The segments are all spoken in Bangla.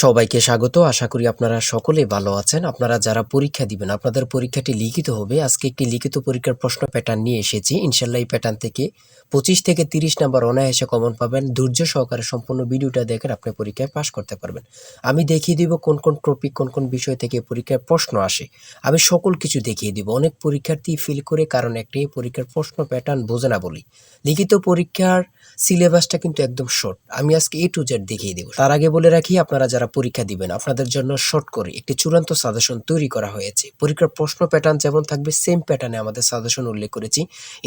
সবাইকে স্বাগত। আশা করি আপনারা সকলেই ভালো আছেন। আপনারা যারা পরীক্ষা দিবেন, আপনাদের পরীক্ষাটি লিখিত হবে। আজকে একটি লিখিত পরীক্ষার প্রশ্ন প্যাটার্ন নিয়ে এসেছি। ইনশাআল্লাহ এই প্যাটার্ন থেকে 25 থেকে 30 নাম্বার অনায়াসে কমন পাবেন। ধৈর্য সহকারে সম্পূর্ণ ভিডিওটা দেখেন, আপনি পরীক্ষায় পাস করতে পারবেন। আমি দেখিয়ে দিব কোন কোন টপিক, কোন কোন বিষয় থেকে পরীক্ষায় প্রশ্ন আসে। আমি সকল কিছু দেখিয়ে দিব। অনেক পরীক্ষার্থী ফেল করে কারণ একটাই, পরীক্ষার প্রশ্ন প্যাটার্ন বোঝে না বলি। লিখিত পরীক্ষার সিলেবাসটা কিন্তু একদম শর্ট। আমি আজকে A to Z দেখিয়ে দেব। তার আগে বলে রাখি, আপনারা যারা পরীক্ষা দিবেন, আপনাদের জন্য শর্ট করে একটি চূড়ান্ত সাজেশন তৈরি করা হয়েছে। পরীক্ষার প্রশ্ন প্যাটার্ন যেমন থাকবে সেম প্যাটার্নে আমাদের সাজেশন উল্লেখ করেছি।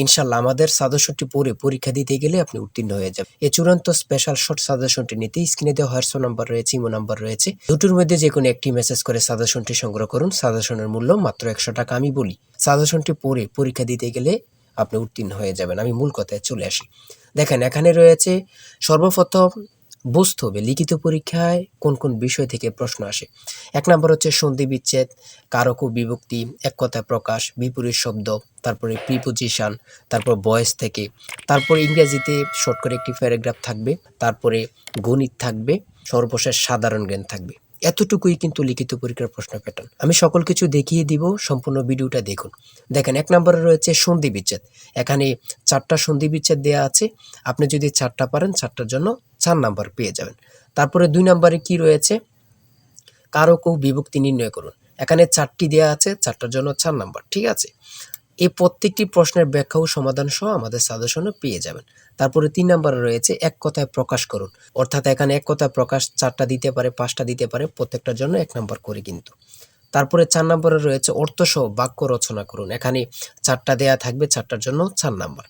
ইনশাআল্লাহ আমাদের সাজেশনটি পড়ে পরীক্ষা দিতে গেলে আপনি উত্তীর্ণ হয়ে যাবেন। এই চূড়ান্ত স্পেশাল শর্ট সাজেশনটি নিতে স্ক্রিনে দেওয়া হোয়াটসঅ্যাপ নাম্বার রয়েছে, ইমো নাম্বার রয়েছে। দুটোর মধ্যে যে কোনো একটি মেসেজ করে সাজেশনটি সংগ্রহ করুন। সাজেশনের মূল্য মাত্র 100 টাকা। আমি বলি, সাজেশনটি পড়ে পরীক্ষা দিতে গেলে আপনি উত্তীর্ণ হয়ে যাবেন। আমি মূল কথায় চলে আসি। দেখেন, এখানে রয়েছে সর্বপ্রথম বুঝতে হবে লিখিত পরীক্ষায় কোন কোন বিষয় থেকে প্রশ্ন আসে। 1 নম্বর হচ্ছে সন্ধি বিচ্ছেদ, কারক ও বিভক্তি, এক কথায় প্রকাশ, বিপরীত শব্দ, তারপরে প্রিপোজিশন, তারপর ভয়েস থেকে, তারপর ইংরেজিতে শর্ট করে একটি প্যারাগ্রাফ থাকবে, তারপরে গণিত থাকবে, সর্বশেষ সাধারণ জ্ঞান থাকবে। এতটুকুই কিন্তু লিখিত পরীক্ষার প্রশ্ন প্যাটার্ন। আমি সকল কিছু দেখিয়ে দিব, সম্পূর্ণ ভিডিওটা দেখুন। দেখেন, 1 নম্বরে রয়েছে সন্ধি বিচ্ছেদ। এখানে 4টা সন্ধি বিচ্ছেদ দেওয়া আছে। আপনি যদি 4টা পারেন, 4টার জন্য 4 নাম্বার পেয়ে যাবেন। তারপরে 2 নম্বরে কি রয়েছে, কারক ও বিভক্তি নির্ণয় করুন। এখানে 4টি দেওয়া আছে, 4টার জন্য 4 নাম্বার। ঠিক আছে, এই প্রত্যেকটি প্রশ্নের ব্যাখ্যা ও সমাধান সহ আমাদের সাজেশনে পেয়ে যাবেন। তারপরে 3 নম্বরে রয়েছে এক কথায় প্রকাশ করুন। অর্থাৎ এখানে এক কথায় প্রকাশ 4টা দিতে পারে, 5টা দিতে পারে, প্রত্যেকটার জন্য 1 নাম্বার করে কিন্তু। তারপরে 4 নম্বরে রয়েছে অর্থসহ বাক্য রচনা করুন। এখানে 4টা দেয়া থাকবে, 4টার জন্য 4 নাম্বার।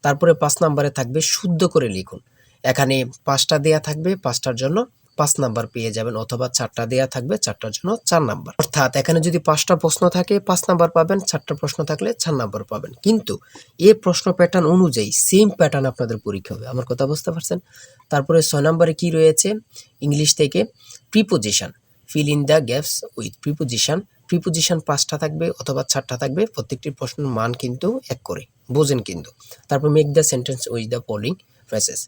তারপরে 5 নম্বরে থাকবে শুদ্ধ করে লিখুন। এখানে 5টা দেয়া থাকবে, 5টার জন্য 5 নাম্বার পেয়ে যাবেন, অথবা 4টা দেয়া থাকবে, 4টার জন্য 4 নাম্বার। অর্থাৎ এখানে যদি 5টা প্রশ্ন থাকে 5 নাম্বার পাবেন, 4টা প্রশ্ন থাকলে 4 নাম্বার পাবেন। কিন্তু এই প্রশ্ন প্যাটার্ন অনুযায়ী সেম প্যাটার্ন আপনাদের পরীক্ষা হবে। আমার কথা বুঝতে পারছেন? তারপরে 6 নম্বরে কি রয়েছে, ইংলিশ থেকে preposition, fill in the gaps with preposition. Preposition 5টা থাকবে অথবা 4টা থাকবে, প্রত্যেকটি প্রশ্নের মান কিন্তু 1 করে, বোঝেন কিন্তু। তারপর make the sentence with the following phrases.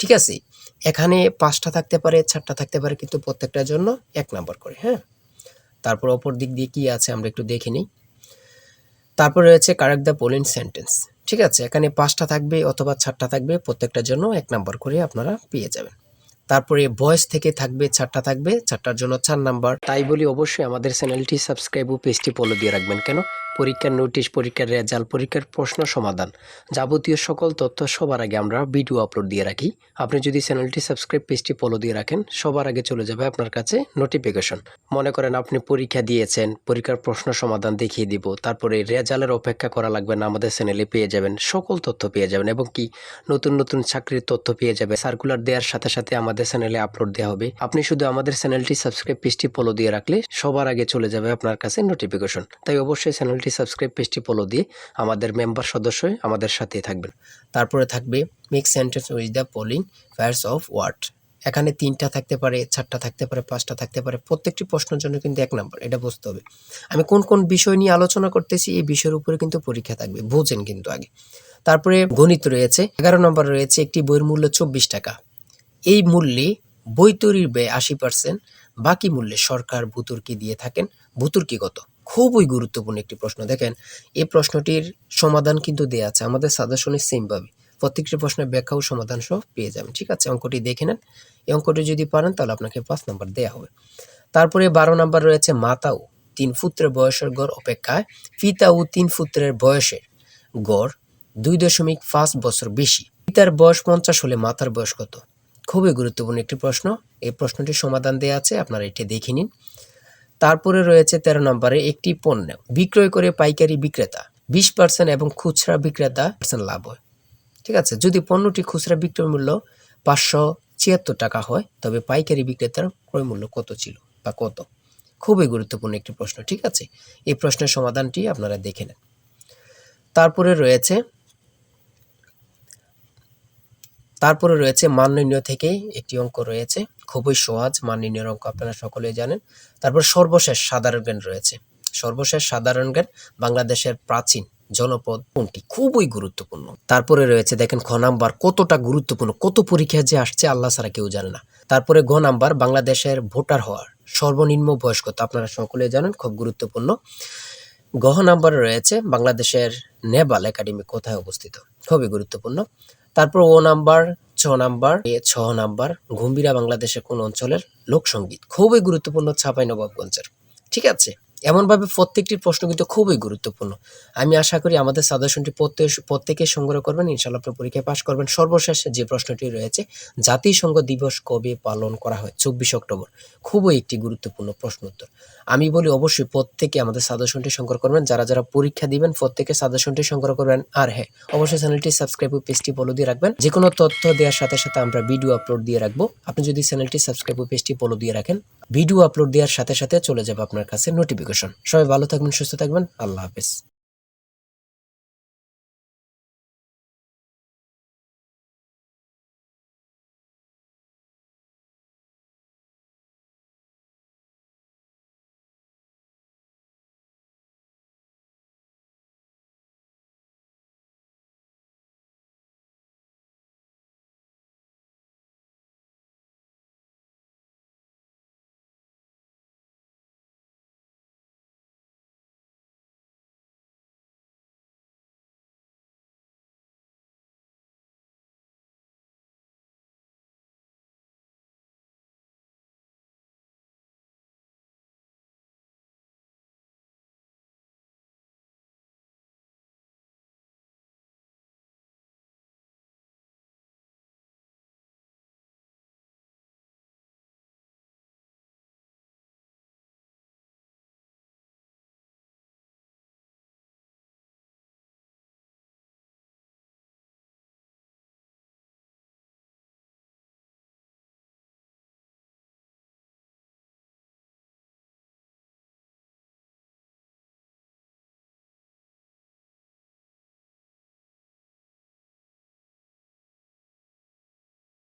ঠিক আছে, এখানে 5টা থাকতে পারে, 4টা থাকতে পারে, কিন্তু প্রত্যেকটার জন্য 1 নাম্বার করে। হ্যাঁ, তারপর অপর দিক দিয়ে কি আছে আমরা একটু দেখে নিই। তারপর রয়েছে কারেক্ট দ্য ফলোইং সেন্টেন্স। ঠিক আছে, এখানে 5টা থাকবে অথবা 4টা থাকবে, প্রত্যেকটার জন্য 1 নাম্বার করে আপনারা পেয়ে যাবেন। তারপরে ভয়েস থেকে থাকবে 4টা থাকবে, 4টার জন্য 4 নাম্বার। তাই বলি অবশ্যই আমাদের চ্যানেলটি সাবস্ক্রাইব ও পেজটি ফলো দিয়ে রাখবেন। কেন? পরীক্ষার নোটিশ, পরীক্ষার রেজাল্ট, পরীক্ষার প্রশ্ন সমাধান, যাবতীয় সকল তথ্য সবার আগে আমরা ভিডিও আপলোড দিয়ে রাখি। আপনি যদি চ্যানেলটি সাবস্ক্রাইব, পেজটি ফলো দিয়ে রাখেন, সবার আগে চলে যাবে আপনার কাছে নোটিফিকেশন। মনে করেন আপনি পরীক্ষা দিয়েছেন, পরীক্ষার প্রশ্ন সমাধান দেখিয়ে দিব, তারপরে রেজাল্টের অপেক্ষা করা লাগবে না, আমাদের চ্যানেলে পেয়ে যাবেন, সকল তথ্য পেয়ে যাবেন, এবং কি নতুন নতুন চাকরির তথ্য পেয়ে যাবে। সার্কুলার দেওয়ার সাথে সাথে আমাদের চ্যানেলে আপলোড দেওয়া হবে। আপনি শুধু আমাদের চ্যানেলটি সাবস্ক্রাইব, পেজটি ফলো দিয়ে রাখলে সবার আগে চলে যাবে আপনার কাছে নোটিফিকেশন। তাই অবশ্যই চ্যানেলটি সাবস্ক্রাইব, পেজটি ফলো দিয়ে আমাদের মেম্বার সদস্য হয়ে আমাদের সাথেই থাকবেন। তারপরে থাকবে make sentence with the following pairs of word. এখানে 3টা থাকতে পারে, 4টা থাকতে পারে, 5টা থাকতে পারে, প্রত্যেকটি প্রশ্নের জন্য কিন্তু 1 নাম্বার। এটা বুঝতে হবে। আমি কোন কোন বিষয় নিয়ে আলোচনা করতেছি, এই বিষয়ের উপরে কিন্তু পরীক্ষা থাকবে, বোঝেন কিন্তু আগে। তারপরে গণিত রয়েছে, 11 নম্বর রয়েছে একটি বইয়ের মূল্য 24 টাকা। এই মূল্যে বই তৈরির ব্যয় 80%, বাকি মূল্যে সরকার ভর্তুকি দিয়ে থাকেন। ভর্তুকি কত? খুবই গুরুত্বপূর্ণ একটি প্রশ্ন। দেখেন, এই প্রশ্নটির সমাধান কিন্তু দেওয়া আছে আমাদের সাজেশনে সেম ভাবে। প্রত্যেকটি প্রশ্নের ব্যাখ্যা ও সমাধান সহ পেয়ে যাবেন। ঠিক আছে, অঙ্কটি দেখে নেন। এই অঙ্কটি যদি পারেন তাহলে আপনাকে 5 নাম্বার দেওয়া হবে। তারপরে 12 নাম্বার রয়েছে মাতা ও 3 পুত্রের বয়সের গড় অপেক্ষায় পিতা ও 3 পুত্রের বয়সের গড় 2.5 বছর বেশি। পিতার বয়স 50 হলে মাতার বয়স কত? খুবই গুরুত্বপূর্ণ একটি প্রশ্ন। এই প্রশ্নটির সমাধান দেওয়া আছে, আপনারা এটি দেখে নিন। তারপরে রয়েছে 13 নম্বরে একটি পণ্য বিক্রয় করে পাইকারি বিক্রেতা 20% এবং খুচরা বিক্রেতা লাভ হয়। ঠিক আছে, যদি পণ্যটি খুচরা বিক্রয় মূল্য 576 টাকা হয়, তবে পাইকারি বিক্রেতার ক্রয় মূল্য কত ছিল বা কত? খুবই গুরুত্বপূর্ণ একটি প্রশ্ন। ঠিক আছে, এই প্রশ্নের সমাধানটি আপনারা দেখে নেন। তারপরে রয়েছে মান নির্ণয় থেকে একটি অঙ্ক রয়েছে, খুবই সহজ মান নির্ণয়ের অঙ্ক, আপনারা সকলেই জানেন। তারপর সর্বশেষ সাধারণ জ্ঞান রয়েছে। সর্বশেষ সাধারণ জ্ঞান বাংলাদেশের প্রাচীন জনপদ কোনটি? খুবই গুরুত্বপূর্ণ। তারপরে রয়েছে দেখেন খ নাম্বার, কতটা গুরুত্বপূর্ণ, কত পরীক্ষায় যে আসছে আল্লাহ ছাড়া কেউ জানে না। তারপরে গ নাম্বার, বাংলাদেশের ভোটার হওয়ার সর্বনিম্ন বয়স কত? আপনারা সকলে জানেন, খুব গুরুত্বপূর্ণ। গ নাম্বারে রয়েছে বাংলাদেশের নেভাল একাডেমি কোথায় অবস্থিত? খুবই গুরুত্বপূর্ণ। তারপর ও নাম্বার, ছ নাম্বার, ঘুম্বিরা বাংলাদেশের কোন অঞ্চলের লোকসঙ্গীত? খুবই গুরুত্বপূর্ণ, চাঁপাইনবাবগঞ্জের। ঠিক আছে, এমনভাবে প্রত্যেকটি প্রশ্ন কিন্তু খুবই গুরুত্বপূর্ণ। আমি আশা করি আমাদের সাজেশনটি প্রত্যেকে সংগ্রহ করবেন, ইনশাআল্লাহ আপনি পরীক্ষায় পাশ করবেন। সর্বশেষ যে প্রশ্নটি রয়েছে, জাতিসংঘ দিবস কবে পালন করা হয়? 24 অক্টোবর। খুবই একটি গুরুত্বপূর্ণ প্রশ্ন উত্তর। আমি বলি অবশ্যই প্রত্যেকে আমাদের সাজেশনটি সংগ্রহ করবেন। যারা পরীক্ষা দিবেন প্রত্যেকে সাজেশনটি সংগ্রহ করবেন। আর হ্যাঁ, অবশ্যই চ্যানেলটি সাবস্ক্রাইব ও পেজটি ফলো দিয়ে রাখবেন। যে কোনো তথ্য দেওয়ার সাথে সাথে আমরা ভিডিও আপলোড দিয়ে রাখবো। আপনি যদি চ্যানেলটি সাবস্ক্রাইব ও পেজটি ফলো দিয়ে রাখেন, ভিডিও আপলোড দেওয়ার সাথে সাথে চলে যাবে আপনার কাছে নোটিফিকেশন। সবাই ভালো থাকবেন, সুস্থ থাকবেন। আল্লাহ হাফেজ।